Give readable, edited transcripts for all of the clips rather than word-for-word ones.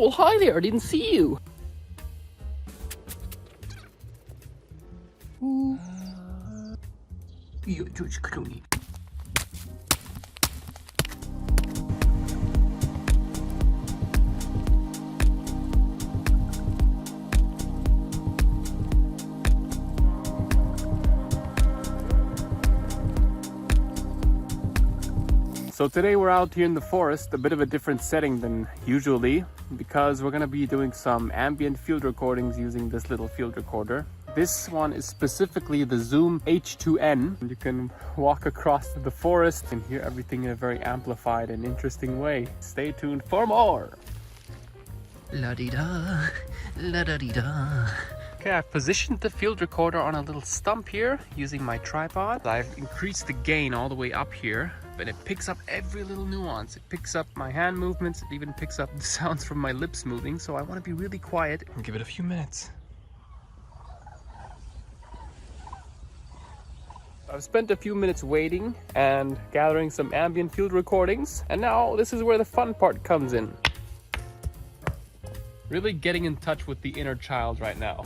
Oh, hi there, I didn't see you. So today we're out here in the forest, a bit of a different setting than usually, because we're going to be doing some ambient field recordings using this little field recorder. This one is specifically the Zoom H2N. You can walk across the forest and hear everything in a very amplified and interesting way. Stay tuned for more! La-di-da, la-da-di-da. Okay, I've positioned the field recorder on a little stump here using my tripod. I've increased the gain all the way up here, but it picks up every little nuance. It picks up my hand movements, it even picks up the sounds from my lips moving, so I want to be really quiet and give it a few minutes. I've spent a few minutes waiting and gathering some ambient field recordings, and now this is where the fun part comes in. Really getting in touch with the inner child right now.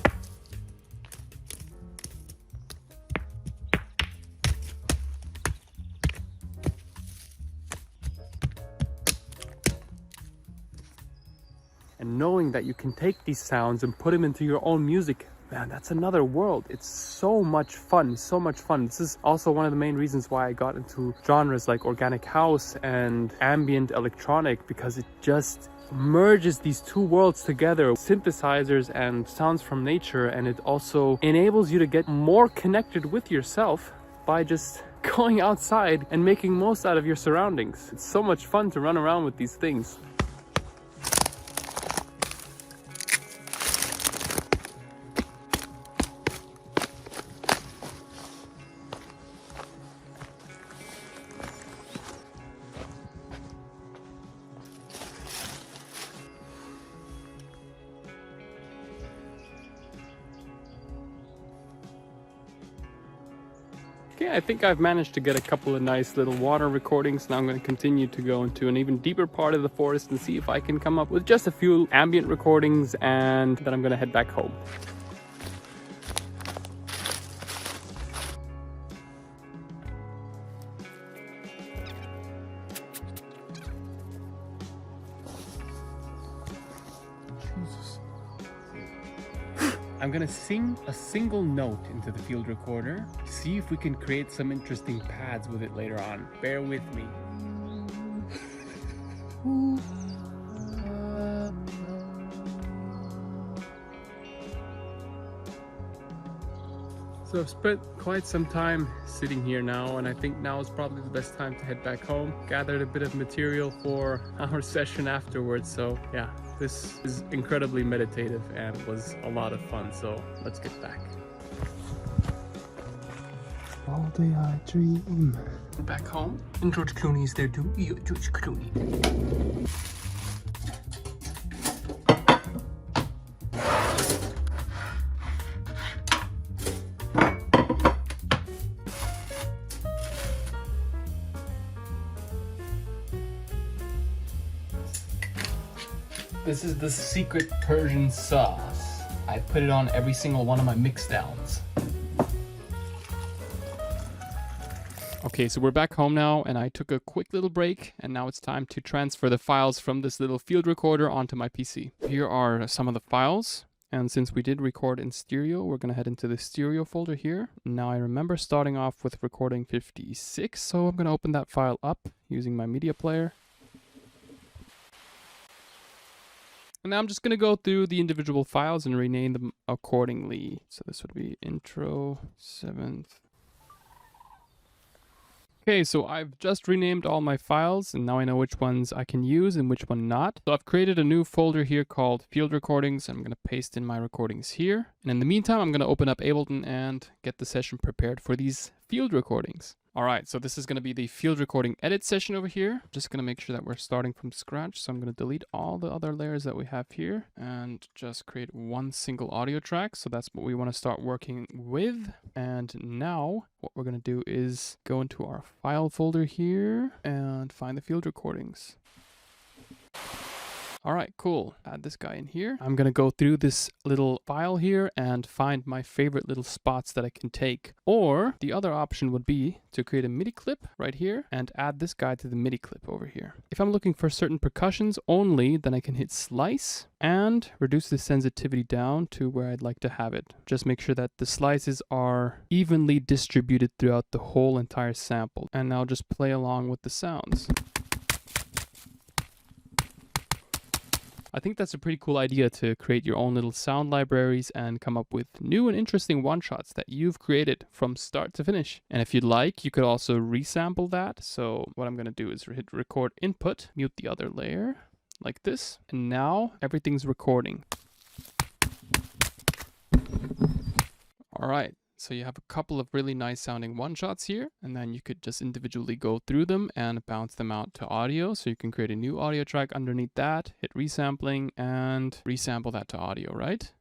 And knowing that you can take these sounds and put them into your own music, man, that's another world. It's so much fun, so much fun. This is also one of the main reasons why I got into genres like organic house and ambient electronic, because it just merges these two worlds together, synthesizers and sounds from nature, and it also enables you to get more connected with yourself by just going outside and making most out of your surroundings. It's so much fun to run around with these things. Okay, I think I've managed to get a couple of nice little water recordings. Now I'm going to continue to go into an even deeper part of the forest and see if I can come up with just a few ambient recordings, and then I'm going to head back home. I'm gonna sing a single note into the field recorder, see if we can create some interesting pads with it later on. Bear with me. So I've spent quite some time sitting here now, and I think now is probably the best time to head back home. Gathered a bit of material for our session afterwards, so yeah. This is incredibly meditative and was a lot of fun, so let's get back. All day I dream. Back home, and George Clooney's there too. George Clooney. This is the secret Persian sauce. I put it on every single one of my mix downs. Okay, so we're back home now, and I took a quick little break, and now it's time to transfer the files from this little field recorder onto my PC. Here are some of the files, and since we did record in stereo, we're gonna head into the stereo folder here. Now I remember starting off with recording 56, so I'm gonna open that file up using my media player. And now I'm just going to go through the individual files and rename them accordingly. So this would be intro 7th. Okay, so I've just renamed all my files, and now I know which ones I can use and which one not. So I've created a new folder here called Field Recordings. I'm going to paste in my recordings here. And in the meantime, I'm going to open up Ableton and get the session prepared for these field recordings. All right, so this is going to be the field recording edit session over here. Just going to make sure that we're starting from scratch. So I'm going to delete all the other layers that we have here and just create one single audio track. So that's what we want to start working with. And now what we're going to do is go into our file folder here and find the field recordings. All right, cool. Add this guy in here. I'm going to go through this little file here and find my favorite little spots that I can take. Or the other option would be to create a MIDI clip right here and add this guy to the MIDI clip over here. If I'm looking for certain percussions only, then I can hit slice and reduce the sensitivity down to where I'd like to have it. Just make sure that the slices are evenly distributed throughout the whole entire sample. And now just play along with the sounds. I think that's a pretty cool idea to create your own little sound libraries and come up with new and interesting one-shots that you've created from start to finish. And if you'd like, you could also resample that. So what I'm going to do is hit record input, mute the other layer like this. And now everything's recording. All right. So you have a couple of really nice sounding one-shots here, and then you could just individually go through them and bounce them out to audio. So you can create a new audio track underneath that, hit resampling, and resample that to audio, right?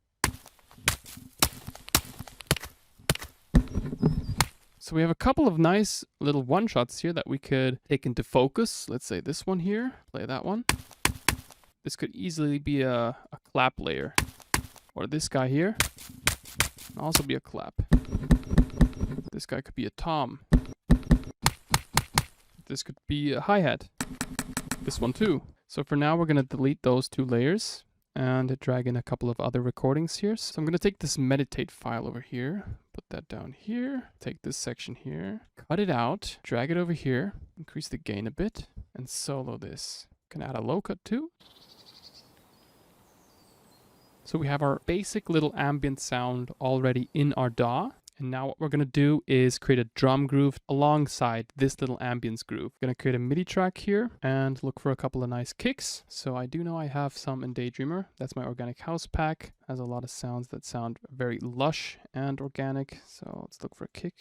So we have a couple of nice little one-shots here that we could take into focus. Let's say this one here, play that one. This could easily be a clap layer. Or this guy here, can also be a clap. This guy could be a tom. This could be a hi-hat. This one too. So for now, we're going to delete those two layers and drag in a couple of other recordings here. So I'm going to take this meditate file over here, put that down here, take this section here, cut it out, drag it over here, increase the gain a bit, and solo this. Can add a low cut too. So we have our basic little ambient sound already in our DAW. And now what we're going to do is create a drum groove alongside this little ambience groove. I'm going to create a MIDI track here and look for a couple of nice kicks. So I do know I have some in Daydreamer. That's my organic house pack. Has a lot of sounds that sound very lush and organic. So let's look for a kick.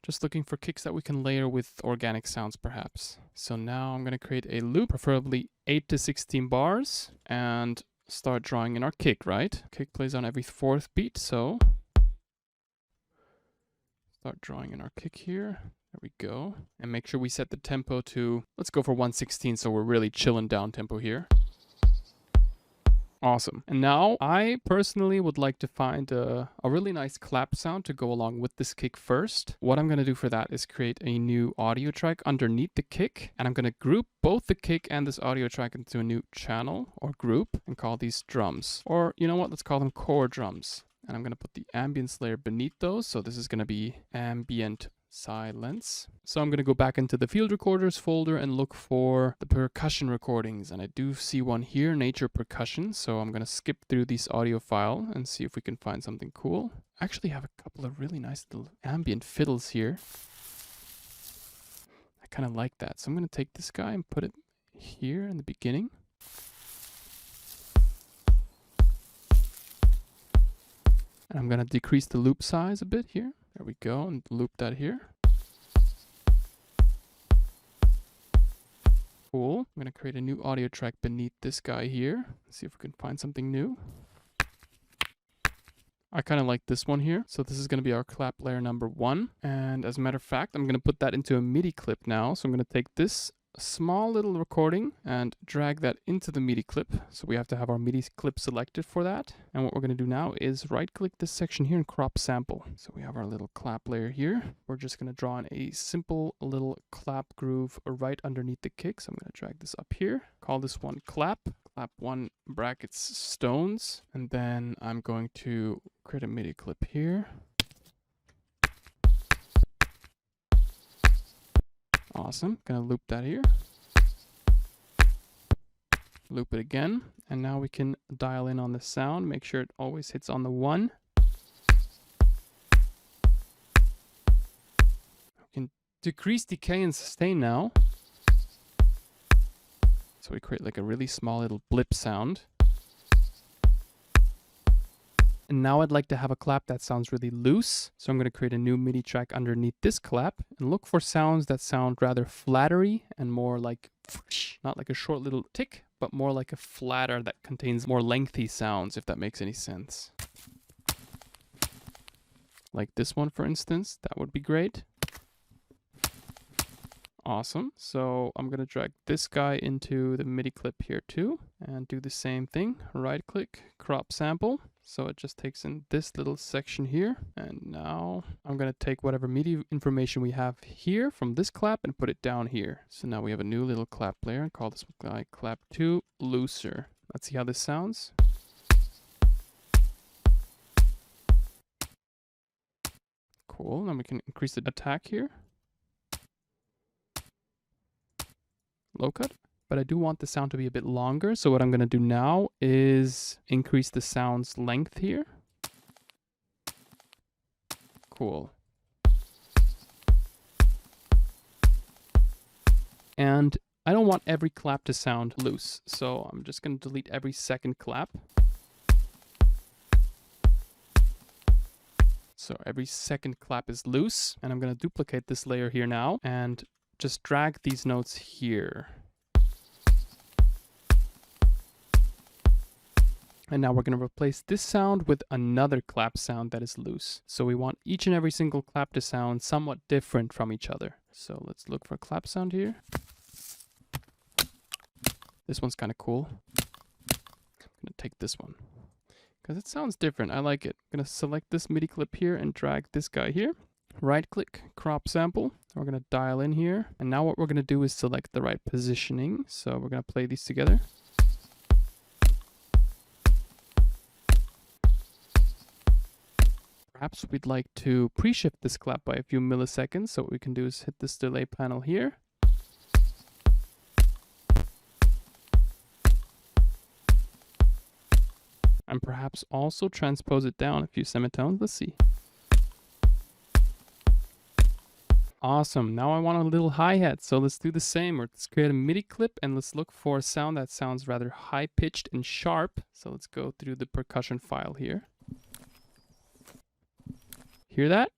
Just looking for kicks that we can layer with organic sounds perhaps. So now I'm going to create a loop, preferably 8 to 16 bars, and start drawing in our kick, right? Kick plays on every 4th beat, so start drawing in our kick here. There we go. And make sure we set the tempo to, let's go for 1/16, so we're really chilling down tempo here. Awesome. And now I personally would like to find a really nice clap sound to go along with this kick first. What I'm going to do for that is create a new audio track underneath the kick. And I'm going to group both the kick and this audio track into a new channel or group and call these drums. Or you know what? Let's call them core drums. And I'm going to put the ambience layer beneath those. So this is going to be ambient silence. So I'm going to go back into the field recorders folder and look for the percussion recordings. And I do see one here, nature percussion. So I'm going to skip through this audio file and see if we can find something cool. I actually have a couple of really nice little ambient fiddles here. I kind of like that. So I'm going to take this guy and put it here in the beginning. And I'm going to decrease the loop size a bit here. There we go, and loop that here. Cool. I'm going to create a new audio track beneath this guy here. Let's see if we can find something new. I kind of like this one here. So this is going to be our clap layer number 1. And as a matter of fact, I'm going to put that into a MIDI clip now. So I'm going to take this small little recording and drag that into the MIDI clip. So we have to have our MIDI clip selected for that. And what we're going to do now is right click this section here and crop sample. So we have our little clap layer here. We're just going to draw in a simple little clap groove right underneath the kick. So I'm going to drag this up here. Call this one clap. Clap 1 brackets stones. And then I'm going to create a MIDI clip here. Awesome. Gonna loop that here. Loop it again. And now we can dial in on the sound. Make sure it always hits on the 1. We can decrease decay and sustain now. So we create like a really small little blip sound. And now I'd like to have a clap that sounds really loose. So I'm going to create a new MIDI track underneath this clap and look for sounds that sound rather flattery and more like, not like a short little tick, but more like a flatter that contains more lengthy sounds, if that makes any sense. Like this one, for instance, that would be great. Awesome. So I'm going to drag this guy into the MIDI clip here too, and do the same thing. Right click, crop sample. So it just takes in this little section here. And now I'm going to take whatever MIDI information we have here from this clap and put it down here. So now we have a new little clap layer and call this guy clap 2 looser. Let's see how this sounds. Cool. Then we can increase the attack here. Low cut. But I do want the sound to be a bit longer. So what I'm going to do now is increase the sound's length here. Cool. And I don't want every clap to sound loose. So I'm just going to delete every second clap. So every second clap is loose. And I'm going to duplicate this layer here now and just drag these notes here. And now we're going to replace this sound with another clap sound that is loose. So we want each and every single clap to sound somewhat different from each other. So let's look for a clap sound here. This one's kind of cool. I'm going to take this one because it sounds different. I like it. I'm going to select this MIDI clip here and drag this guy here. Right click, crop sample. We're going to dial in here. And now what we're going to do is select the right positioning. So we're going to play these together. Perhaps we'd like to pre-shift this clap by a few milliseconds. So what we can do is hit this delay panel here. And perhaps also transpose it down a few semitones. Let's see. Awesome. Now I want a little hi-hat. So let's do the same. Let's create a MIDI clip and let's look for a sound that sounds rather high-pitched and sharp. So let's go through the percussion file here. Hear that?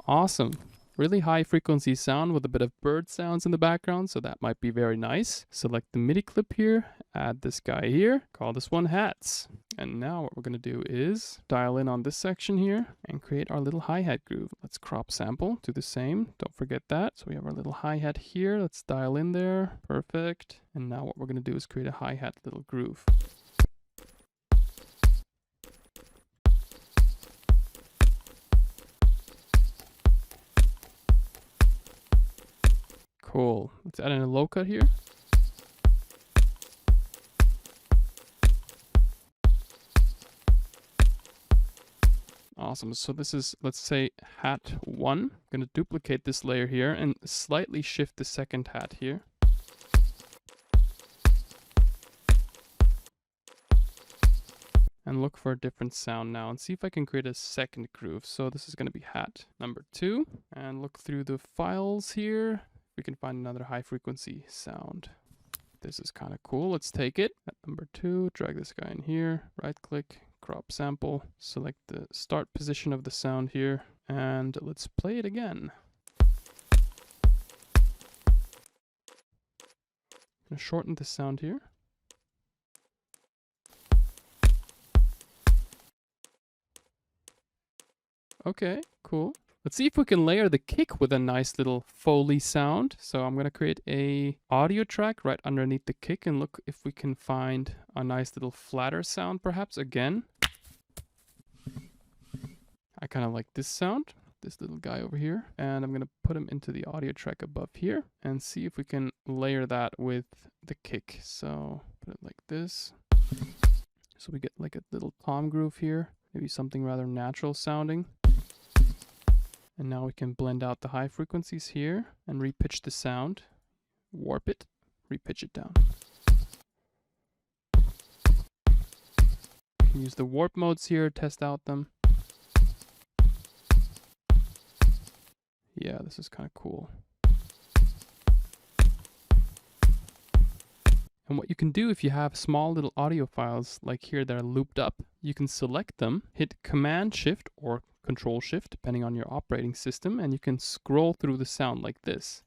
Awesome. Really high frequency sound with a bit of bird sounds in the background, so that might be very nice. Select the MIDI clip here, add this guy here, call this one hats. And now what we're going to do is dial in on this section here and create our little hi-hat groove. Let's crop sample, do the same, don't forget that. So we have our little hi-hat here, let's dial in there, perfect. And now what we're going to do is create a hi-hat little groove. Cool. Let's add in a low cut here. Awesome. So this is, let's say, hat 1. I'm going to duplicate this layer here and slightly shift the second hat here. And look for a different sound now and see if I can create a second groove. So this is going to be hat number 2. And look through the files here. We can find another high frequency sound. This is kind of cool. Let's take it at number 2, drag this guy in here, right click, crop sample, select the start position of the sound here, and let's play it again. I'm gonna shorten the sound here. Okay, cool. Let's see if we can layer the kick with a nice little Foley sound. So I'm going to create a audio track right underneath the kick and look if we can find a nice little flatter sound perhaps again. I kind of like this sound, this little guy over here. And I'm going to put him into the audio track above here and see if we can layer that with the kick. So put it like this. So we get like a little tom groove here, maybe something rather natural sounding. And now we can blend out the high frequencies here and repitch the sound, warp it, repitch it down. You can use the warp modes here, test out them. Yeah, this is kind of cool. And what you can do if you have small little audio files like here that are looped up, you can select them, hit Command Shift or Control Shift, depending on your operating system, and you can scroll through the sound like this.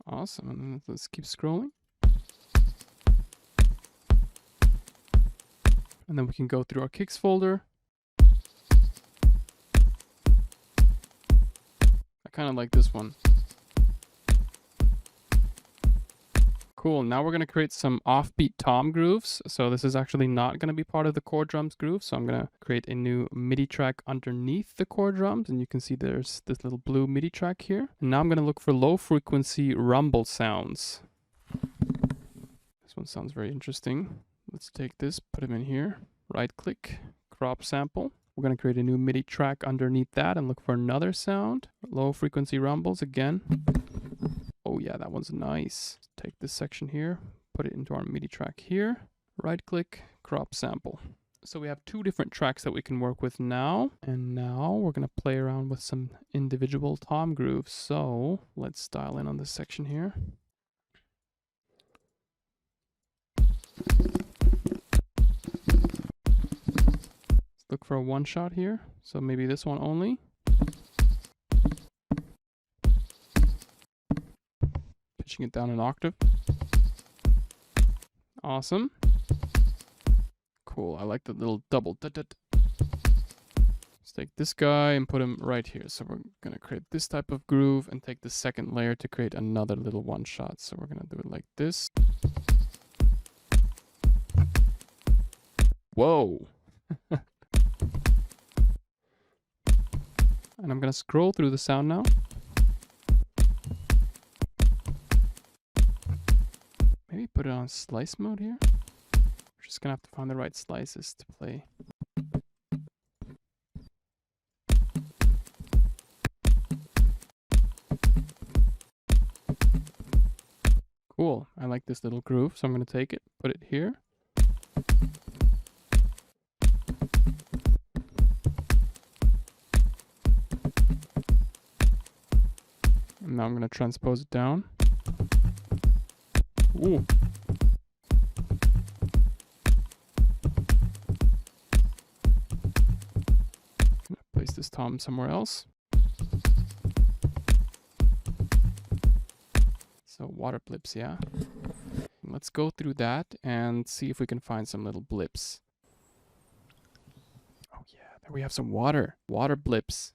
Awesome. And then let's keep scrolling. And then we can go through our kicks folder. I kind of like this one. Cool. Now we're going to create some offbeat tom grooves. So this is actually not going to be part of the core drums groove. So I'm going to create a new MIDI track underneath the core drums. And you can see there's this little blue MIDI track here. And now I'm going to look for low frequency rumble sounds. This one sounds very interesting. Let's take this, put them in here, right click, crop sample. We're going to create a new MIDI track underneath that and look for another sound. Low frequency rumbles again. Oh yeah, that one's nice. Take this section here, put it into our MIDI track here, right click, crop sample. So we have two different tracks that we can work with now. And now we're going to play around with some individual tom grooves. So let's dial in on this section here. Look for a one shot here. So maybe this one only. Pitching it down an octave. Awesome. Cool. I like the little double. Let's take this guy and put him right here. So we're going to create this type of groove and take the second layer to create another little one shot. So we're going to do it like this. Whoa. And I'm going to scroll through the sound now. Maybe put it on slice mode here. We're just going to have to find the right slices to play. Cool. I like this little groove, so I'm going to take it, put it here. And now I'm going to transpose it down. Ooh. Place this tom somewhere else. So water blips, yeah. Let's go through that and see if we can find some little blips. Oh yeah, there we have some water blips.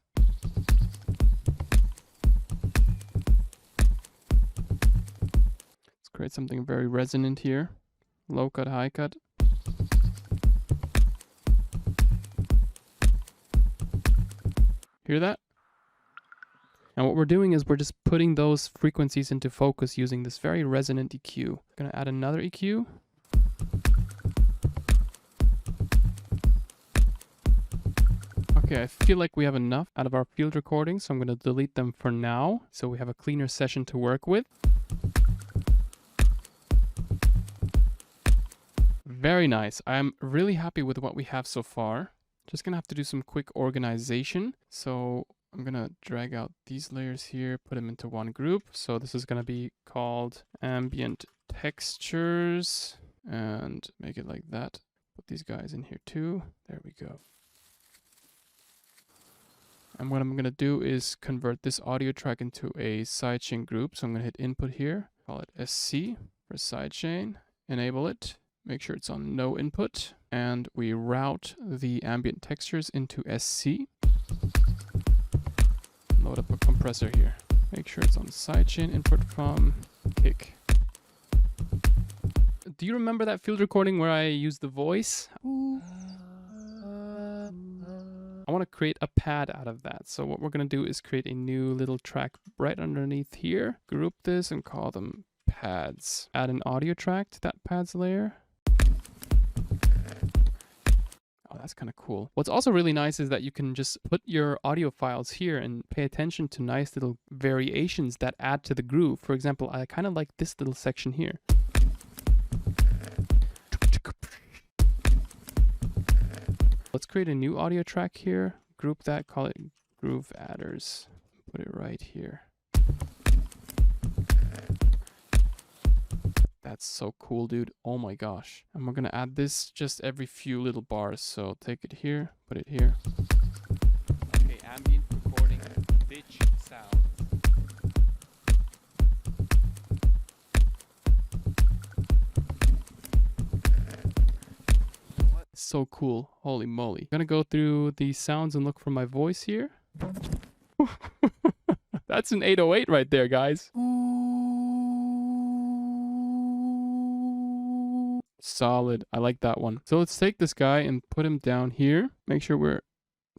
Create something very resonant here. Low cut, high cut. Hear that? And what we're doing is we're just putting those frequencies into focus using this very resonant EQ. Gonna add another EQ. Okay, I feel like we have enough out of our field recordings, so I'm gonna delete them for now, so we have a cleaner session to work with. Very nice. I'm really happy with what we have so far. Just gonna have to do some quick organization. So I'm gonna drag out these layers here, put them into one group. So this is gonna be called Ambient Textures and make it like that. Put these guys in here too. There we go. And what I'm gonna do is convert this audio track into a sidechain group. So I'm gonna hit input here, call it SC for sidechain, enable it. Make sure it's on no input, and we route the ambient textures into SC. Load up a compressor here. Make sure it's on sidechain input from kick. Do you remember that field recording where I used the voice? I want to create a pad out of that. So what we're going to do is create a new little track right underneath here. Group this and call them pads. Add an audio track to that pads layer. Oh, that's kind of cool. What's also really nice is that you can just put your audio files here and pay attention to nice little variations that add to the groove. For example, I kind of like this little section here. Let's create a new audio track here. Group that, call it Groove Adders. Put it right here. That's so cool, dude. Oh my gosh. And we're gonna add this just every few little bars. So take it here, put it here. Okay, ambient recording, ditch sounds. so cool. Holy moly. I'm gonna go through these sounds and look for my voice here. That's an 808 right there, guys. Solid. I like that one. So let's take this guy and put him down here. Make sure we're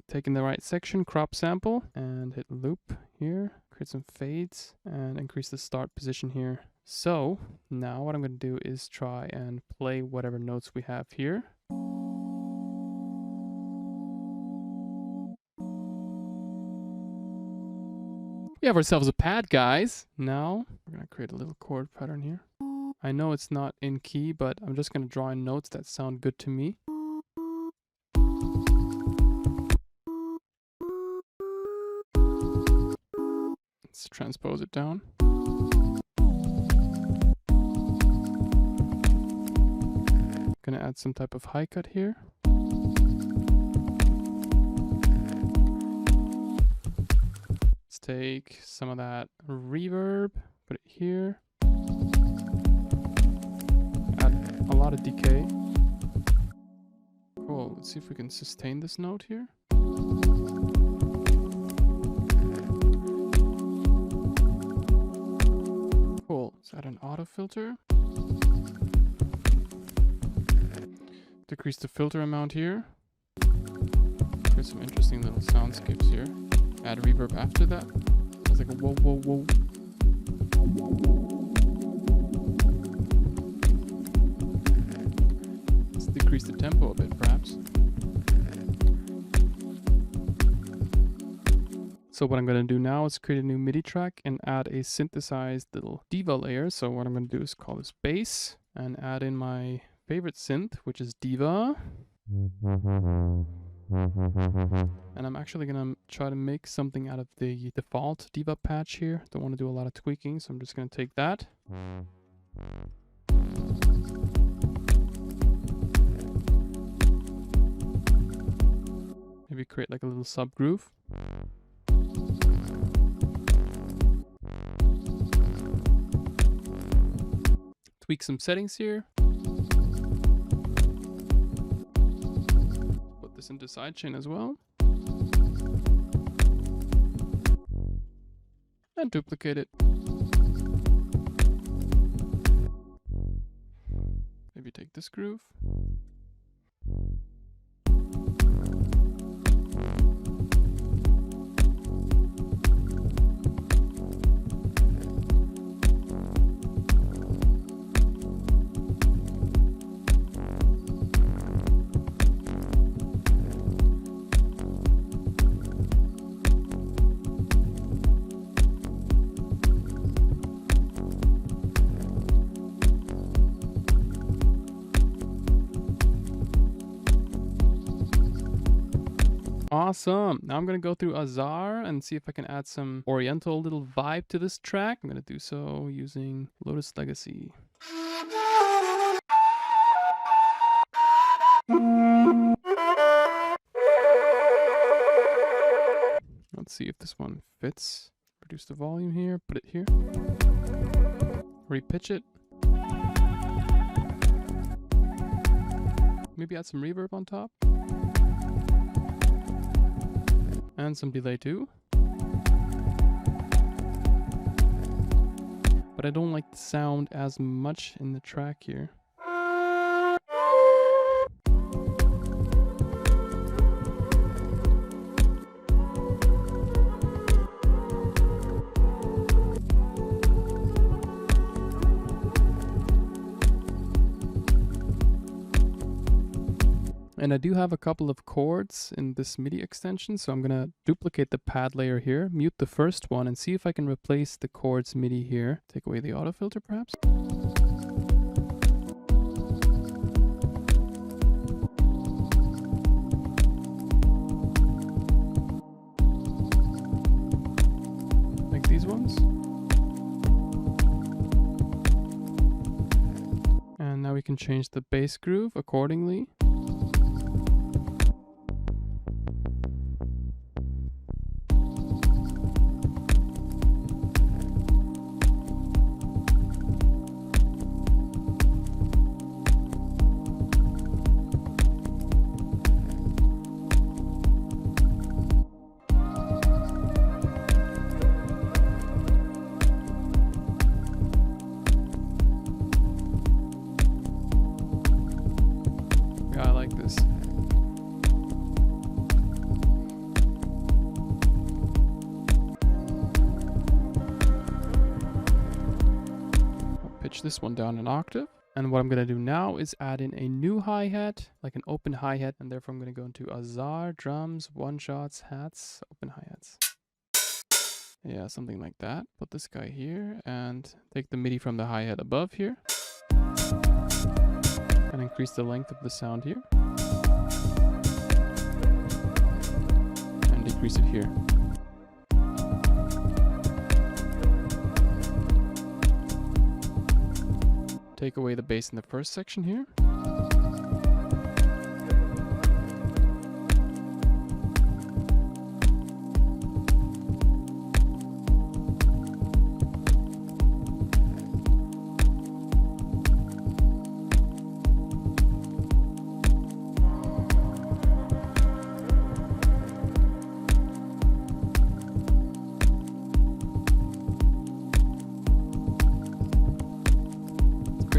taking the right section. Crop sample and hit loop here. Create some fades and increase the start position here. So now what I'm going to do is try and play whatever notes we have here. We have ourselves a pad, guys. Now we're going to create a little chord pattern here. I know it's not in key, but I'm just going to draw in notes that sound good to me. Let's transpose it down. Gonna add some type of high cut here. Let's take some of that reverb, put it here. Add a lot of decay. Cool, let's see if we can sustain this note here. Cool, let's add an auto filter. Decrease the filter amount here. Create some interesting little soundscapes here. Add reverb after that. Sounds like a whoa, whoa, whoa. Let's decrease the tempo a bit, perhaps. So what I'm going to do now is create a new MIDI track and add a synthesized little diva layer. So what I'm going to do is call this bass and add in my favorite synth, which is Diva. And I'm actually gonna try to make something out of the default Diva patch here. Don't want to do a lot of tweaking, so I'm just gonna take that. Maybe create like a little sub groove. Tweak some settings here. Put this into sidechain as well. And duplicate it. Maybe take this groove. Awesome. Now I'm going to go through Azar and see if I can add some Oriental little vibe to this track. I'm going to do so using Lotus Legacy. Let's see if this one fits. Reduce the volume here, put it here. Repitch it. Maybe add some reverb on top. And some delay too. But I don't like the sound as much in the track here. And I do have a couple of chords in this MIDI extension, so I'm going to duplicate the pad layer here, mute the first one, and see if I can replace the chords MIDI here. Take away the auto filter, perhaps. Like these ones. And now we can change the bass groove accordingly. this one down an octave. And what I'm going to do now is add in a new hi-hat, like an open hi-hat, and therefore I'm going to go into Azar, drums, one-shots, hats, open hi-hats. Yeah, something like that. Put this guy here and take the MIDI from the hi-hat above here. And increase the length of the sound here. And decrease it here. Take away the bass in the first section here.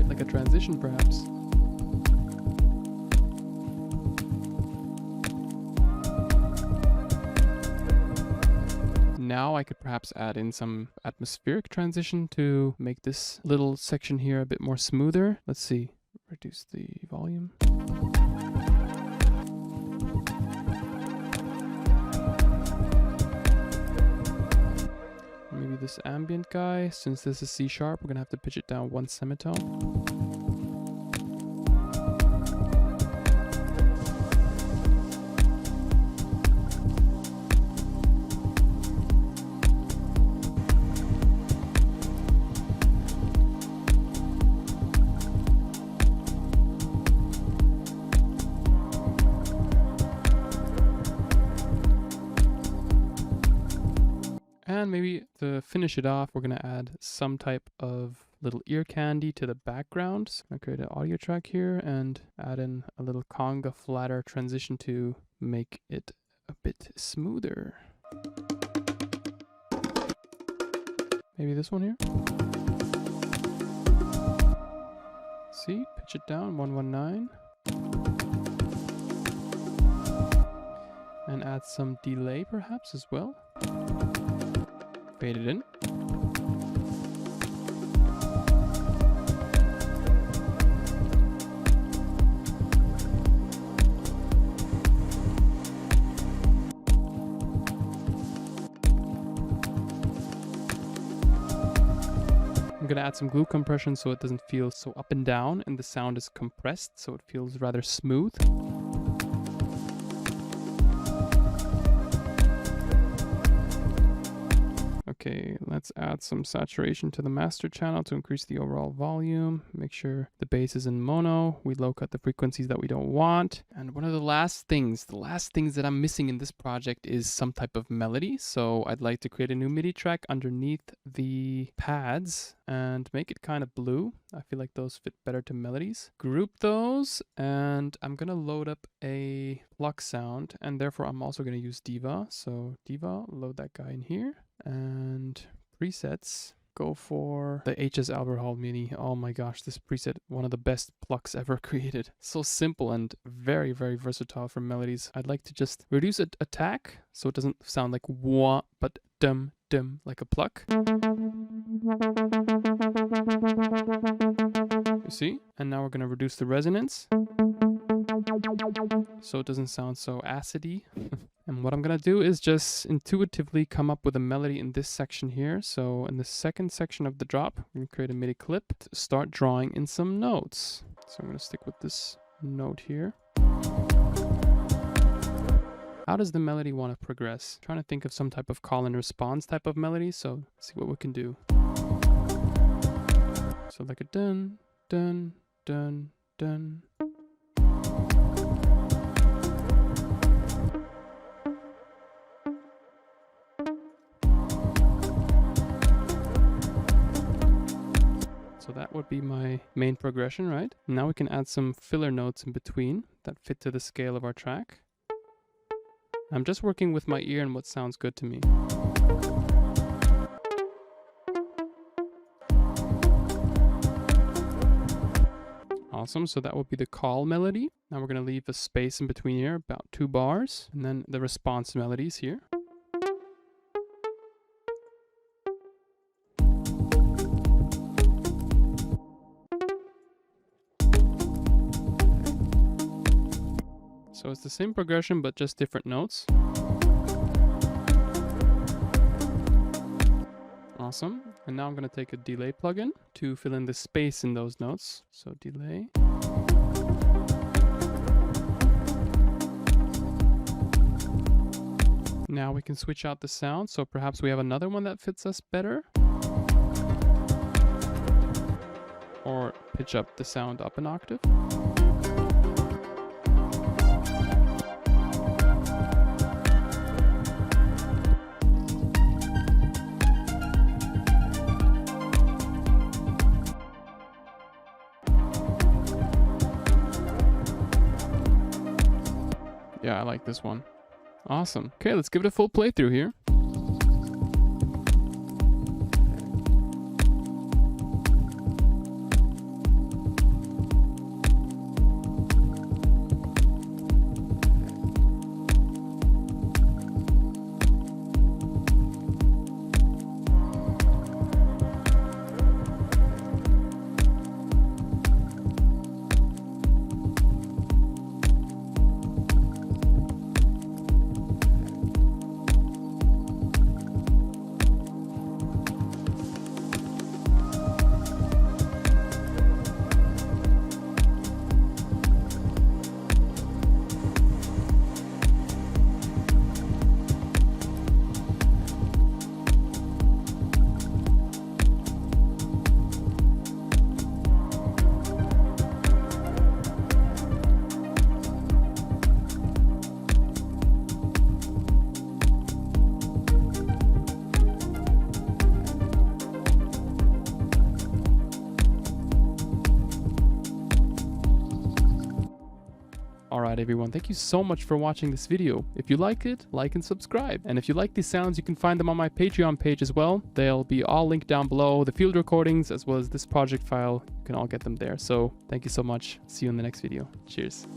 Like a transition perhaps. Now I could perhaps add in some atmospheric transition to make this little section here a bit more smoother. Let's see, reduce the volume. Maybe this ambient guy, since this is C sharp, we're gonna have to pitch it down one semitone. And maybe to finish it off, we're going to add some type of little ear candy to the background. So I'm going to create an audio track here and add in a little conga flatter transition to make it a bit smoother. Maybe this one here. See, pitch it down, 119. And add some delay perhaps as well. Fade it in. I'm going to add some glue compression so it doesn't feel so up and down and the sound is compressed so it feels rather smooth. Okay, let's add some saturation to the master channel to increase the overall volume. Make sure the bass is in mono. We low cut the frequencies that we don't want. And one of the last things that I'm missing in this project is some type of melody. So I'd like to create a new MIDI track underneath the pads and make it kind of blue. I feel like those fit better to melodies. Group those, and I'm gonna load up a pluck sound, and therefore I'm also gonna use Diva. So Diva, load that guy in here. And presets, go for the HS Alberhall Mini. Oh my gosh, this preset, one of the best plucks ever created. So simple and very, very versatile for melodies. I'd like to just reduce attack so it doesn't sound like wah, but dum dum like a pluck. You see? And now we're gonna reduce the resonance so it doesn't sound so acidy. And what I'm gonna do is just intuitively come up with a melody in this section here. So in the second section of the drop, I'm gonna create a MIDI clip to start drawing in some notes. So I'm gonna stick with this note here. How does the melody want to progress? I'm trying to think of some type of call and response type of melody. So let's see what we can do. So like a dun, dun, dun, dun. So that would be my main progression, right? Now we can add some filler notes in between that fit to the scale of our track. I'm just working with my ear and what sounds good to me. Awesome, so that would be the call melody. Now we're going to leave a space in between here, about 2 bars, and then the response melodies here. it's the same progression, but just different notes. Awesome. And now I'm going to take a delay plugin to fill in the space in those notes. So delay. Now we can switch out the sound, so perhaps we have another one that fits us better. Or pitch up the sound up an octave. Yeah, I like this one. Awesome. Okay, let's give it a full playthrough here. Alright everyone, thank you so much for watching this video. If you like it, like and subscribe. And if you like these sounds, you can find them on my Patreon page as well. They'll be all linked down below. The field recordings as well as this project file, you can all get them there. So thank you so much. See you in the next video. Cheers.